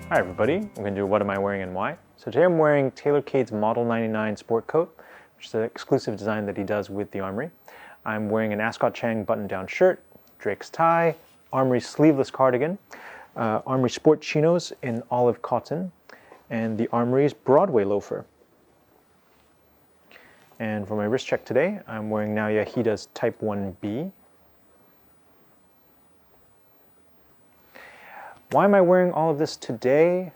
Hi everybody, I'm going to do what am I wearing and why. So today I'm wearing Tailor Caid's Model 99 sport coat, which is an exclusive design that he does with the Armoury. I'm wearing an Ascot Chang button-down shirt, Drake's tie, Armoury sleeveless cardigan, Armoury Sport Chinos in olive cotton, and the Armoury's Broadway Loafer. And for my wrist check today, I'm wearing Naoya Hida's Type 1B. Why am I wearing all of this today?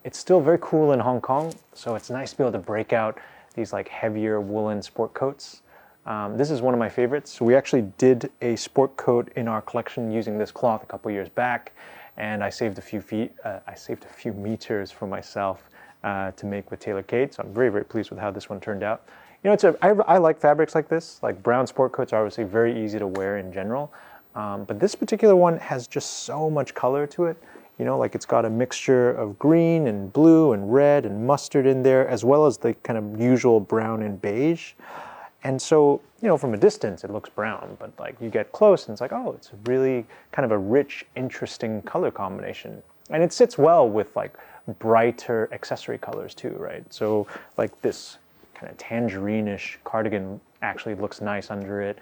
It's still very cool in Hong Kong, so it's nice to be able to break out these like heavier woolen sport coats. This is one of my favorites. So we actually did a sport coat in our collection using this cloth a couple years back, and I saved a few meters for myself to make with Tailor Caid. So I'm very, very pleased with how this one turned out. You know, I like fabrics like this. Like brown sport coats are obviously very easy to wear in general. But this particular one has just so much color to it. You know, like it's got a mixture of green and blue and red and mustard in there, as well as the kind of usual brown and beige. And so, you know, from a distance it looks brown, but like you get close and it's like, oh, it's really kind of a rich, interesting color combination. And it sits well with like brighter accessory colors too, right? So like this kind of tangerine-ish cardigan actually looks nice under it.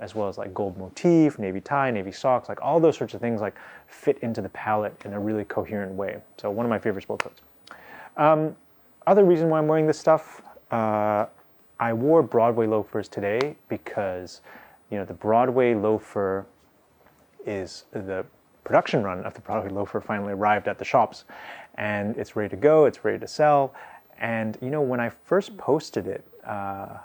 As well as like gold motif, navy tie, navy socks, like all those sorts of things like fit into the palette in a really coherent way. So one of my favorite sport coats. Other reason why I'm wearing this stuff, I wore Broadway Loafers today because, you know, the Broadway Loafer is the production run of the Broadway Loafer finally arrived at the shops, and it's ready to go, it's ready to sell. And you know, when I first posted it,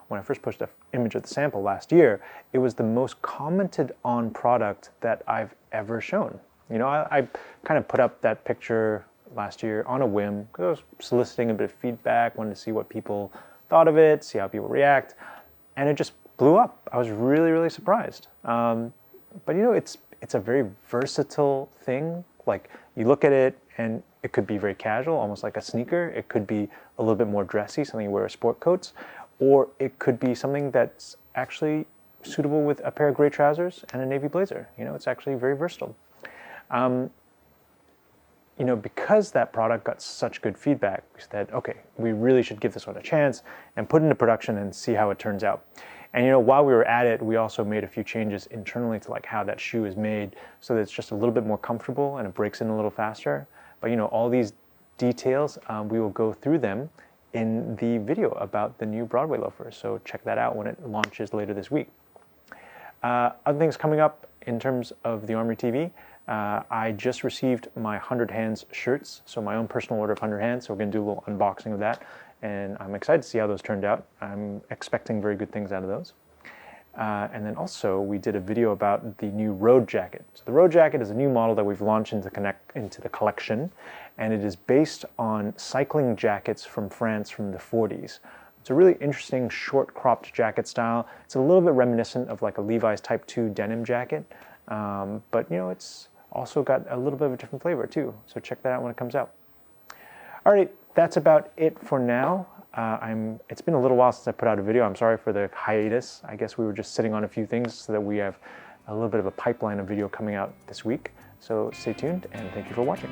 when I first posted an image of the sample last year, it was the most commented on product that I've ever shown. You know, I kind of put up that picture last year on a whim because I was soliciting a bit of feedback, wanted to see what people thought of it, see how people react, and it just blew up. I was really, really surprised. But you know, it's a very versatile thing. Like you look at it and it could be very casual, almost like a sneaker. It could be a little bit more dressy, something you wear as sport coats, or it could be something that's actually suitable with a pair of gray trousers and a navy blazer. You know, it's actually very versatile. You know, because that product got such good feedback, we said, okay, we really should give this one a chance and put it into production and see how it turns out. And you know, while we were at it, we also made a few changes internally to like how that shoe is made so that it's just a little bit more comfortable and it breaks in a little faster. But you know, all these details, we will go through them in the video about the new Broadway Loafer. So check that out when it launches later this week. Other things coming up in terms of the Armoury TV, I just received my 100 Hands shirts, so my own personal order of 100 Hands, so we're going to do a little unboxing of that, and I'm excited to see how those turned out. I'm expecting very good things out of those. And then also, we did a video about the new road jacket. So the road jacket is a new model that we've launched into the collection, and it is based on cycling jackets from France from the 40s. It's a really interesting short cropped jacket style. It's a little bit reminiscent of like a Levi's Type 2 denim jacket, but you know, it's also got a little bit of a different flavor too. So check that out when it comes out. All right, that's about it for now. It's been a little while since I put out a video. I'm sorry for the hiatus. I guess we were just sitting on a few things so that we have a little bit of a pipeline of video coming out this week. So stay tuned and thank you for watching.